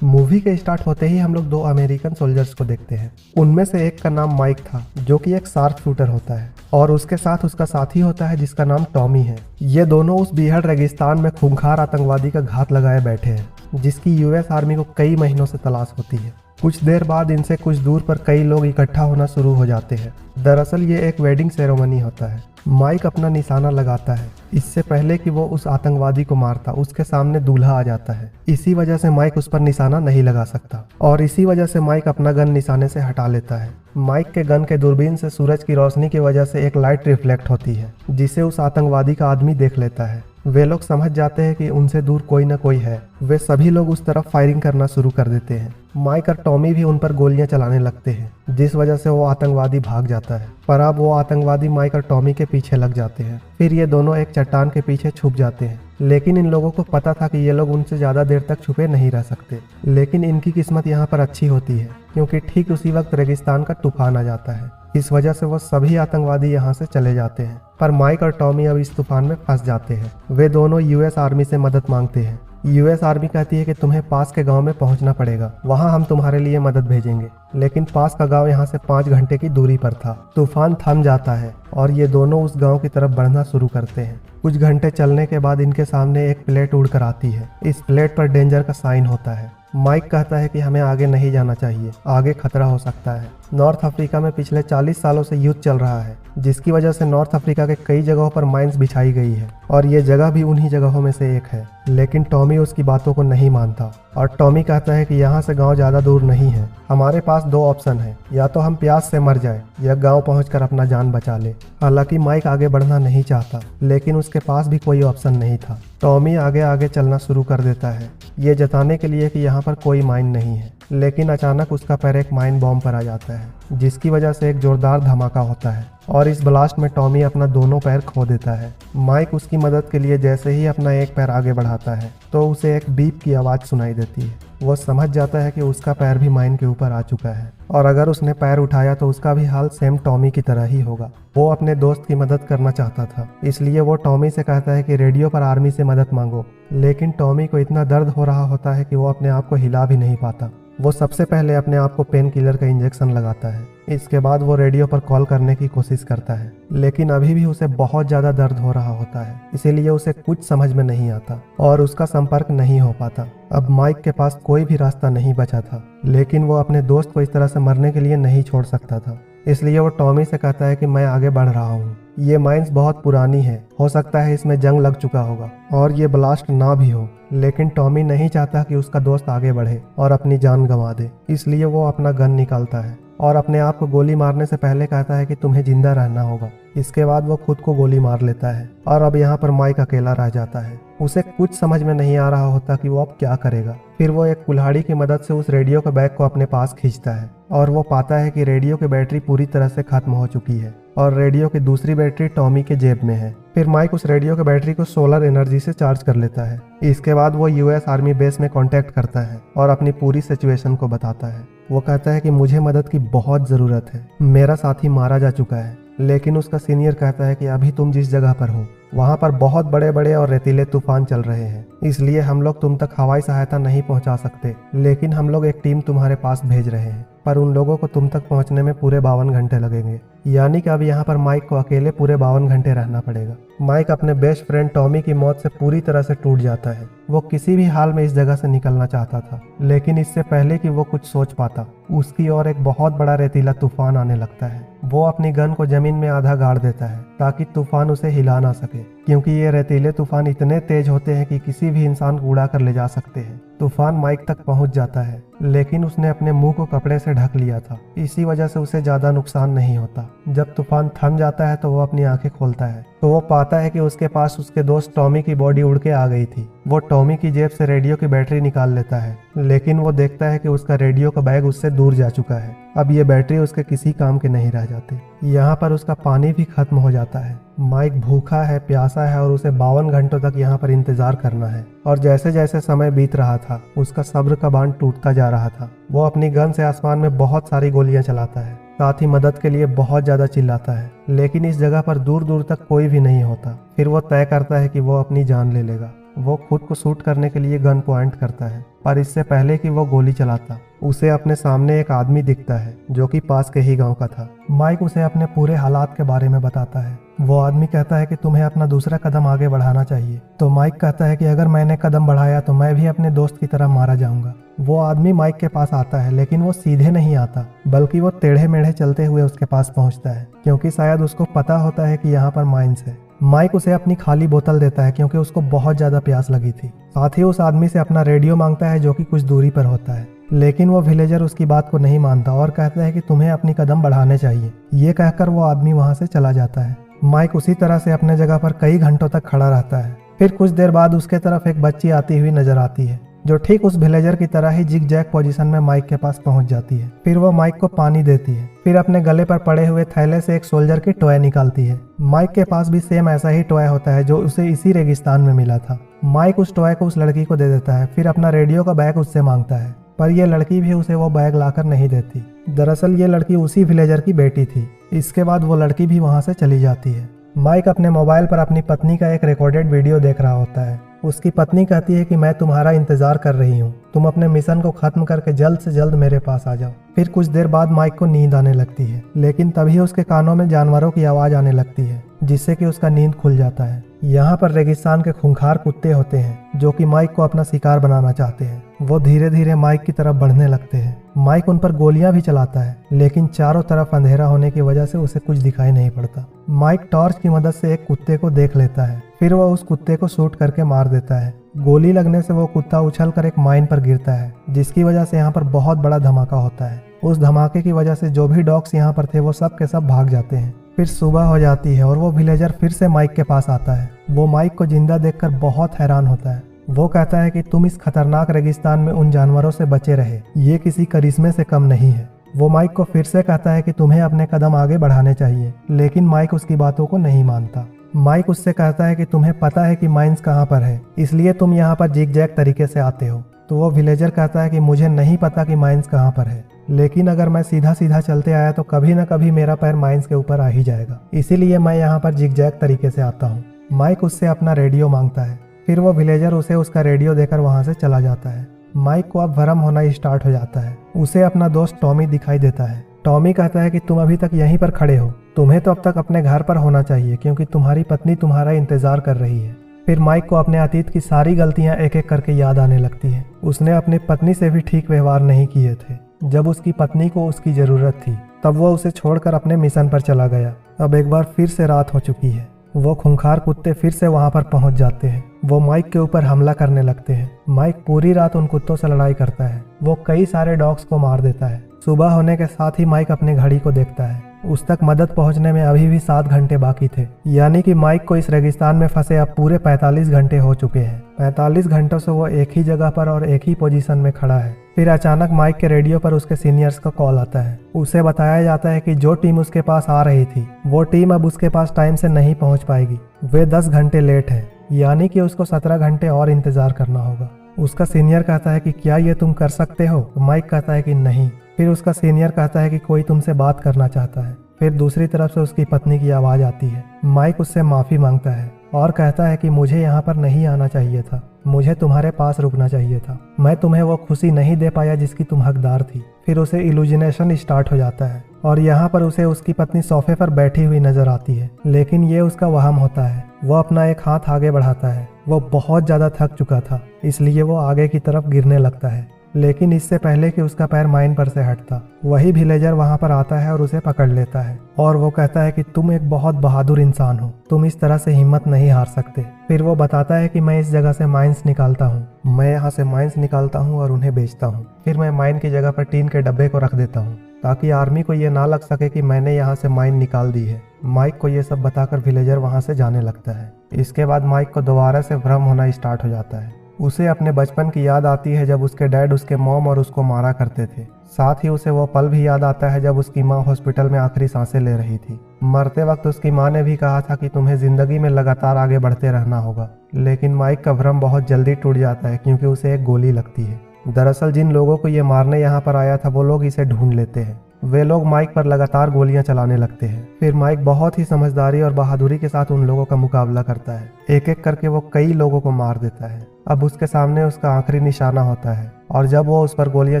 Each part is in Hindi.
मूवी के स्टार्ट होते ही हम लोग दो अमेरिकन सोल्जर्स को देखते हैं। उनमें से एक का नाम माइक था जो कि एक शार्प शूटर होता है और उसके साथ उसका साथी होता है जिसका नाम टॉमी है। ये दोनों उस बीहड़ रेगिस्तान में खूंखार आतंकवादी का घात लगाए बैठे हैं जिसकी यूएस आर्मी को कई महीनों से तलाश होती है। कुछ देर बाद इनसे कुछ दूर पर कई लोग इकट्ठा होना शुरू हो जाते हैं। दरअसल ये एक वेडिंग सेरेमनी होता है। माइक अपना निशाना लगाता है। इससे पहले कि वो उस आतंकवादी को मारता उसके सामने दूल्हा आ जाता है। इसी वजह से माइक उस पर निशाना नहीं लगा सकता और इसी वजह से माइक अपना गन निशाने से हटा लेता है। माइक के गन के दूरबीन से सूरज की रोशनी की वजह से एक लाइट रिफ्लेक्ट होती है जिसे उस आतंकवादी का आदमी देख लेता है। वे लोग समझ जाते हैं कि उनसे दूर कोई न कोई है। वे सभी लोग उस तरफ फायरिंग करना शुरू कर देते हैं। माइक और टॉमी भी उन पर गोलियां चलाने लगते हैं जिस वजह से वो आतंकवादी भाग जाता है। पर अब वो आतंकवादी माइक और टॉमी के पीछे लग जाते हैं। फिर ये दोनों एक चट्टान के पीछे छुप जाते हैं। लेकिन इन लोगों को पता था कि ये लोग उनसे ज्यादा देर तक छुपे नहीं रह सकते। लेकिन इनकी किस्मत यहाँ पर अच्छी होती है क्योंकि ठीक उसी वक्त रेगिस्तान का तूफान आ जाता है। इस वजह से वो सभी आतंकवादी यहाँ से चले जाते हैं। पर माइक और टॉमी अब इस तूफान में फंस जाते हैं। वे दोनों यूएस आर्मी से मदद मांगते हैं। यूएस आर्मी कहती है कि तुम्हें पास के गांव में पहुंचना पड़ेगा, वहां हम तुम्हारे लिए मदद भेजेंगे। लेकिन पास का गांव यहां से 5 घंटे की दूरी पर था। तूफान थम जाता है और ये दोनों उस गांव की तरफ बढ़ना शुरू करते हैं। कुछ घंटे चलने के बाद इनके सामने एक प्लेट उड़कर आती है। इस प्लेट पर डेंजर का साइन होता है। माइक कहता है कि हमें आगे नहीं जाना चाहिए, आगे खतरा हो सकता है। नॉर्थ अफ्रीका में पिछले 40 सालों से युद्ध चल रहा है जिसकी वजह से नॉर्थ अफ्रीका के कई जगहों पर माइंस बिछाई गई है और ये जगह भी उन्हीं जगहों में से एक है। लेकिन टॉमी उसकी बातों को नहीं मानता और टॉमी कहता है कि यहाँ से गांव ज़्यादा दूर नहीं है। हमारे पास 2 ऑप्शन है, या तो हम प्यास से मर जाए या गांव पहुंचकर अपना जान बचा ले। हालांकि माइक आगे बढ़ना नहीं चाहता लेकिन उसके पास भी कोई ऑप्शन नहीं था। टॉमी आगे आगे चलना शुरू कर देता है ये जताने के लिए कि यहाँ पर कोई माइन नहीं है। लेकिन अचानक उसका पैर एक माइन बॉम्ब पर आ जाता है जिसकी वजह से एक जोरदार धमाका होता है और इस ब्लास्ट में टॉमी अपना दोनों पैर खो देता है। माइक उसकी मदद के लिए जैसे ही अपना एक पैर आगे बढ़ाता है तो उसे एक बीप की आवाज़ सुनाई देती है। वो समझ जाता है कि उसका पैर भी माइन के ऊपर आ चुका है और अगर उसने पैर उठाया तो उसका भी हाल सेम टॉमी की तरह ही होगा। वो अपने दोस्त की मदद करना चाहता था इसलिए वो टॉमी से कहता है कि रेडियो पर आर्मी से मदद मांगो। लेकिन टॉमी को इतना दर्द हो रहा होता है कि वो अपने आप को हिला भी नहीं पाता। वो सबसे पहले अपने आप को पेन किलर का इंजेक्शन लगाता है। इसके बाद वो रेडियो पर कॉल करने की कोशिश करता है लेकिन अभी भी उसे बहुत ज़्यादा दर्द हो रहा होता है, इसीलिए उसे कुछ समझ में नहीं आता और उसका संपर्क नहीं हो पाता। अब माइक के पास कोई भी रास्ता नहीं बचा था लेकिन वो अपने दोस्त को इस तरह से मरने के लिए नहीं छोड़ सकता था। इसलिए वो टॉमी से कहता है कि मैं आगे बढ़ रहा हूँ। ये माइंस बहुत पुरानी है, हो सकता है इसमें जंग लग चुका होगा और ये ब्लास्ट ना भी हो। लेकिन टॉमी नहीं चाहता कि उसका दोस्त आगे बढ़े और अपनी जान गंवा दे, इसलिए वो अपना गन निकालता है और अपने आप को गोली मारने से पहले कहता है कि तुम्हें जिंदा रहना होगा। इसके बाद वो खुद को गोली मार लेता है और अब यहाँ पर माइक अकेला रह जाता है। उसे कुछ समझ में नहीं आ रहा होता कि वो अब क्या करेगा। फिर वो एक कुल्हाड़ी की मदद से उस रेडियो के बैग को अपने पास खींचता है और वो पाता है कि रेडियो की बैटरी पूरी तरह से खत्म हो चुकी है और रेडियो की दूसरी बैटरी टॉमी के जेब में है। फिर माइक उस रेडियो की बैटरी को सोलर एनर्जी से चार्ज कर लेता है। इसके बाद वो यूएस आर्मी बेस में कांटेक्ट करता है और अपनी पूरी सिचुएशन को बताता है। वो कहता है कि मुझे मदद की बहुत ज़रूरत है, मेरा साथी मारा जा चुका है। लेकिन उसका सीनियर कहता है कि अभी तुम जिस जगह पर हो वहाँ पर बहुत बड़े बड़े और रेतीले तूफान चल रहे हैं, इसलिए हम लोग तुम तक हवाई सहायता नहीं पहुँचा सकते। लेकिन हम लोग एक टीम तुम्हारे पास भेज रहे हैं, पर उन लोगों को तुम तक पहुँचने में पूरे 52 घंटे लगेंगे। यानी कि अब यहाँ पर माइक को अकेले पूरे 52 घंटे रहना पड़ेगा। माइक अपने बेस्ट फ्रेंड टॉमी की मौत से पूरी तरह से टूट जाता है। वो किसी भी हाल में इस जगह से निकलना चाहता था लेकिन इससे पहले कि वो कुछ सोच पाता उसकी ओर एक बहुत बड़ा रेतीला तूफान आने लगता है। वो अपनी गन को जमीन में आधा गाड़ देता है ताकि तूफान उसे हिला ना सके, क्योंकि ये रेतीले तूफान इतने तेज होते हैं कि किसी भी इंसान को उड़ा कर ले जा सकते हैं। तूफान माइक तक पहुंच जाता है लेकिन उसने अपने मुंह को कपड़े से ढक लिया था, इसी वजह से उसे ज्यादा नुकसान नहीं होता। जब तूफान थम जाता है तो वो अपनी आंखें खोलता है तो वो पाता है कि उसके पास उसके दोस्त टॉमी की बॉडी उड़ के आ गई थी। वो टॉमी की जेब से रेडियो की बैटरी निकाल लेता है लेकिन वो देखता है कि उसका रेडियो का बैग उससे दूर जा चुका है। अब ये बैटरी उसके किसी काम के नहीं रह जाती। यहाँ पर उसका पानी भी खत्म हो जाता है। माइक भूखा है, प्यासा है और उसे 52 घंटों तक यहाँ पर इंतजार करना है। और जैसे जैसे समय बीत रहा था उसका सब्र का बांध टूटता जा रहा था। वो अपनी गन से आसमान में बहुत सारी गोलियां चलाता है, साथ ही मदद के लिए बहुत ज्यादा चिल्लाता है, लेकिन इस जगह पर दूर दूर तक कोई भी नहीं होता। फिर वो तय करता है कि वो अपनी जान ले लेगा। वो खुद को शूट करने के लिए गन पॉइंट करता है, पर इससे पहले कि वो गोली चलाता उसे अपने सामने एक आदमी दिखता है जो कि पास के ही गांव का था। माइक उसे अपने पूरे हालात के बारे में बताता है। वो आदमी कहता है कि तुम्हें अपना दूसरा कदम आगे बढ़ाना चाहिए। तो माइक कहता है कि अगर मैंने कदम बढ़ाया तो मैं भी अपने दोस्त की तरह मारा जाऊंगा। वो आदमी माइक के पास आता है, लेकिन वो सीधे नहीं आता, बल्कि वो टेढ़े मेढ़े चलते हुए उसके पास पहुंचता है, क्योंकि शायद उसको पता होता है कि यहाँ पर माइंस है। माइक उसे अपनी खाली बोतल देता है क्योंकि उसको बहुत ज्यादा प्यास लगी थी। साथ ही उस आदमी से अपना रेडियो मांगता है जो कि कुछ दूरी पर होता है, लेकिन वो विलेजर उसकी बात को नहीं मानता और कहता है कि तुम्हें अपनी कदम बढ़ाने चाहिए। ये कहकर वो आदमी वहां से चला जाता है। माइक उसी तरह से अपने जगह पर कई घंटों तक खड़ा रहता है। फिर कुछ देर बाद उसके तरफ एक बच्ची आती हुई नजर आती है जो ठीक उस विलेजर की तरह ही जिग जैग पोजीशन में माइक के पास पहुंच जाती है। फिर वो माइक को पानी देती है। फिर अपने गले पर पड़े हुए थैले से एक सोल्जर की टॉय निकालती है। माइक के पास भी सेम ऐसा ही टॉय होता है जो उसे इसी रेगिस्तान में मिला था। माइक उस टॉय को उस लड़की को दे देता है। फिर अपना रेडियो का बैग उससे मांगता है, पर यह लड़की भी उसे वो बैग लाकर नहीं देती। दरअसल ये लड़की उसी विलेजर की बेटी थी। इसके बाद वो लड़की भी वहां से चली जाती है। माइक अपने मोबाइल पर अपनी पत्नी का एक रिकॉर्डेड वीडियो देख रहा होता है। उसकी पत्नी कहती है कि मैं तुम्हारा इंतजार कर रही हूँ, तुम अपने मिशन को खत्म करके जल्द से जल्द मेरे पास आ जाओ। फिर कुछ देर बाद माइक को नींद आने लगती है, लेकिन तभी उसके कानों में जानवरों की आवाज आने लगती है, जिससे कि उसका नींद खुल जाता है। यहाँ पर रेगिस्तान के खूंखार कुत्ते होते हैं जो कि माइक को अपना शिकार बनाना चाहते हैं। वो धीरे धीरे माइक की तरफ बढ़ने लगते हैं। माइक उन पर गोलियां भी चलाता है, लेकिन चारों तरफ अंधेरा होने की वजह से उसे कुछ दिखाई नहीं पड़ता। माइक टॉर्च की मदद से एक कुत्ते को देख लेता है। फिर वह उस कुत्ते को शूट करके मार देता है। गोली लगने से वो कुत्ता उछलकर एक माइन पर गिरता है, जिसकी वजह से यहाँ पर बहुत बड़ा धमाका होता है। उस धमाके की वजह से जो भी डॉग्स यहाँ पर थे वो सब के सब भाग जाते हैं। फिर सुबह हो जाती है और वो विलेजर फिर से माइक के पास आता है। वो माइक को जिंदा देखकर बहुत हैरान होता है। वो कहता है कि तुम इस खतरनाक रेगिस्तान में उन जानवरों से बचे रहे, ये किसी करिश्मे से कम नहीं है। वो माइक को फिर से कहता है कि तुम्हें अपने कदम आगे बढ़ाने चाहिए, लेकिन माइक उसकी बातों को नहीं मानता। माइक उससे कहता है कि तुम्हें पता है कि माइंस कहाँ पर है, इसलिए तुम यहाँ पर जिग जैग तरीके से आते हो। तो वो विलेजर कहता है कि मुझे नहीं पता कि माइंस कहाँ पर है, लेकिन अगर मैं सीधा सीधा चलते आया तो कभी न कभी मेरा पैर माइंस के ऊपर आ ही जाएगा, इसीलिए मैं यहाँ पर जिग जैग तरीके से आता हूँ। माइक उससे अपना रेडियो मांगता है। फिर वो विलेजर उसे उसका रेडियो देकर वहां से चला जाता है। माइक को अब भ्रम होना स्टार्ट हो जाता है। उसे अपना दोस्त टॉमी दिखाई देता है। टॉमी कहता है कि तुम अभी तक यहीं पर खड़े हो, तुम्हें तो अब तक अपने घर पर होना चाहिए क्योंकि तुम्हारी पत्नी तुम्हारा इंतजार कर रही है। फिर माइक को अपने अतीत की सारी गलतियां एक एक करके याद आने लगती है। उसने अपनी पत्नी से भी ठीक व्यवहार नहीं किए थे। जब उसकी पत्नी को उसकी जरूरत थी तब वो उसे छोड़कर अपने मिशन पर चला गया। अब एक बार फिर से रात हो चुकी है। वो खूंखार कुत्ते फिर से वहां पर पहुंच जाते हैं। वो माइक के ऊपर हमला करने लगते हैं। माइक पूरी रात उन कुत्तों से लड़ाई करता है। वो कई सारे डॉग्स को मार देता है। सुबह होने के साथ ही माइक अपने घड़ी को देखता है। उस तक मदद पहुंचने में अभी भी 7 घंटे बाकी थे, यानी कि माइक को इस रेगिस्तान में फंसे अब पूरे 45 घंटे हो चुके हैं। 45 घंटों से वो एक ही जगह पर और एक ही पोजीशन में खड़ा है। फिर अचानक माइक के रेडियो पर उसके सीनियर्स का कॉल आता है। उसे बताया जाता है कि जो टीम उसके पास आ रही थी वो टीम अब उसके पास टाइम से नहीं पहुंच पाएगी। वे 10 घंटे लेट है, यानी कि उसको 17 घंटे और इंतजार करना होगा। उसका सीनियर कहता है कि क्या ये तुम कर सकते हो? माइक कहता है कि नहीं। फिर उसका सीनियर कहता है कि कोई तुमसे बात करना चाहता है। फिर दूसरी तरफ से उसकी पत्नी की आवाज आती है। माइक उससे माफी मांगता है और कहता है कि मुझे यहाँ पर नहीं आना चाहिए था, मुझे तुम्हारे पास रुकना चाहिए था। मैं तुम्हें वो खुशी नहीं दे पाया जिसकी तुम हकदार थी। फिर उसे इल्यूजिनेशन स्टार्ट हो जाता है और यहाँ पर उसे उसकी पत्नी सोफे पर बैठी हुई नजर आती है, लेकिन ये उसका वहम होता है। वो अपना एक हाथ आगे बढ़ाता है। वो बहुत ज्यादा थक चुका था, इसलिए वो आगे की तरफ गिरने लगता है, लेकिन इससे पहले कि उसका पैर माइन पर से हटता वही विलेजर वहां पर आता है और उसे पकड़ लेता है। और वो कहता है कि तुम एक बहुत बहादुर इंसान हो, तुम इस तरह से हिम्मत नहीं हार सकते। फिर वो बताता है कि मैं इस जगह से माइंस निकालता हूँ, मैं यहाँ से माइंस निकालता हूँ और उन्हें बेचता हूँ। फिर मैं माइन की जगह पर टीन के डब्बे को रख देता हूँ ताकि आर्मी को ये ना लग सके कि मैंने यहाँ से माइन निकाल दी है। माइक को ये सब बताकर विलेजर वहाँ से जाने लगता है। इसके बाद माइक को दोबारा से भ्रम होना स्टार्ट हो जाता है। उसे अपने बचपन की याद आती है जब उसके डैड उसके मॉम और उसको मारा करते थे। साथ ही उसे वो पल भी याद आता है जब उसकी माँ हॉस्पिटल में आखिरी सांसें ले रही थी। मरते वक्त उसकी माँ ने भी कहा था कि तुम्हें जिंदगी में लगातार आगे बढ़ते रहना होगा, लेकिन माइक का भ्रम बहुत जल्दी टूट जाता है क्योंकि उसे एक गोली लगती है। दरअसल जिन लोगों को ये मारने यहाँ पर आया था वो लोग इसे ढूंढ लेते हैं। वे लोग माइक पर लगातार गोलियां चलाने लगते हैं। फिर माइक बहुत ही समझदारी और बहादुरी के साथ उन लोगों का मुकाबला करता है। एक एक करके वो कई लोगों को मार देता है। अब उसके सामने उसका आखिरी निशाना होता है और जब वो उस पर गोलियां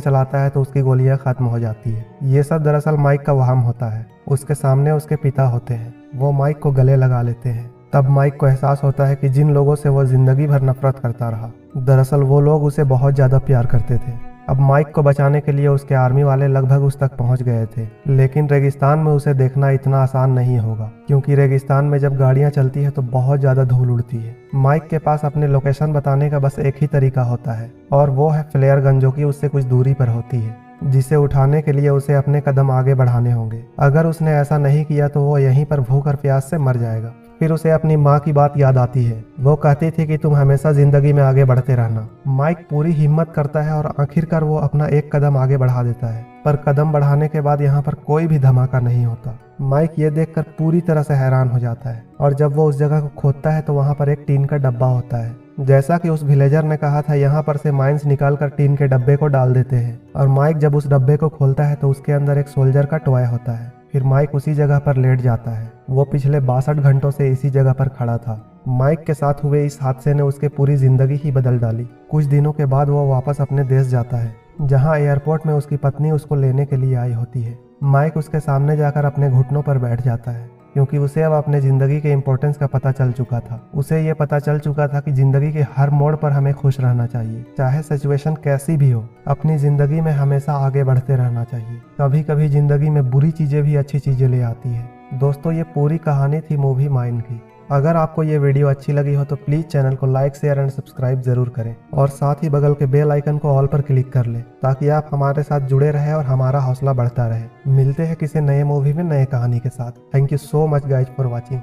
चलाता है तो उसकी गोलियां खत्म हो जाती है। ये सब दरअसल माइक का वहम होता है। उसके सामने उसके पिता होते हैं। वो माइक को गले लगा लेते हैं। तब माइक को एहसास होता है कि जिन लोगों से वो जिंदगी भर नफरत करता रहा, दरअसल वो लोग उसे बहुत ज्यादा प्यार करते थे। अब माइक को बचाने के लिए उसके आर्मी वाले लगभग उस तक पहुंच गए थे, लेकिन रेगिस्तान में उसे देखना इतना आसान नहीं होगा, क्योंकि रेगिस्तान में जब गाड़ियां चलती है तो बहुत ज्यादा धूल उड़ती है। माइक के पास अपने लोकेशन बताने का बस एक ही तरीका होता है और वो है फ्लेयर गन, जो कि उससे कुछ दूरी पर होती है, जिसे उठाने के लिए उसे अपने कदम आगे बढ़ाने होंगे। अगर उसने ऐसा नहीं किया तो वो यहीं पर भूख और प्यास से मर जाएगा। फिर उसे अपनी माँ की बात याद आती है। वो कहती थी कि तुम हमेशा जिंदगी में आगे बढ़ते रहना। माइक पूरी हिम्मत करता है और आखिरकार वो अपना एक कदम आगे बढ़ा देता है, पर कदम बढ़ाने के बाद यहाँ पर कोई भी धमाका नहीं होता। माइक ये देखकर पूरी तरह से हैरान हो जाता है और जब वो उस जगह को खोदता है तो वहाँ पर एक टीन का डब्बा होता है। जैसा कि उस विलेजर ने कहा था, यहाँ पर से माइंस निकालकर टीन के डब्बे को डाल देते हैं और माइक जब उस डब्बे को खोलता है तो उसके अंदर एक सोल्जर का टॉय होता है। फिर माइक उसी जगह पर लेट जाता है। वो पिछले 62 घंटों से इसी जगह पर खड़ा था। माइक के साथ हुए इस हादसे ने उसके पूरी जिंदगी ही बदल डाली। कुछ दिनों के बाद वो वापस अपने देश जाता है, जहां एयरपोर्ट में उसकी पत्नी उसको लेने के लिए आई होती है। माइक उसके सामने जाकर अपने घुटनों पर बैठ जाता है, क्योंकि उसे अब अपने जिंदगी के इम्पोर्टेंस का पता चल चुका था। उसे ये पता चल चुका था कि जिंदगी के हर मोड़ पर हमें खुश रहना चाहिए, चाहे सिचुएशन कैसी भी हो। अपनी जिंदगी में हमेशा आगे बढ़ते रहना चाहिए। कभी कभी जिंदगी में बुरी चीजें भी अच्छी चीजें ले आती है। दोस्तों, ये पूरी कहानी थी मूवी माइन की। अगर आपको ये वीडियो अच्छी लगी हो तो प्लीज़ चैनल को लाइक, शेयर एंड सब्सक्राइब जरूर करें और साथ ही बगल के बेल आइकन को ऑल पर क्लिक कर लें, ताकि आप हमारे साथ जुड़े रहें और हमारा हौसला बढ़ता रहे। मिलते हैं किसी नए मूवी में नए कहानी के साथ। Thank you so much guys for watching.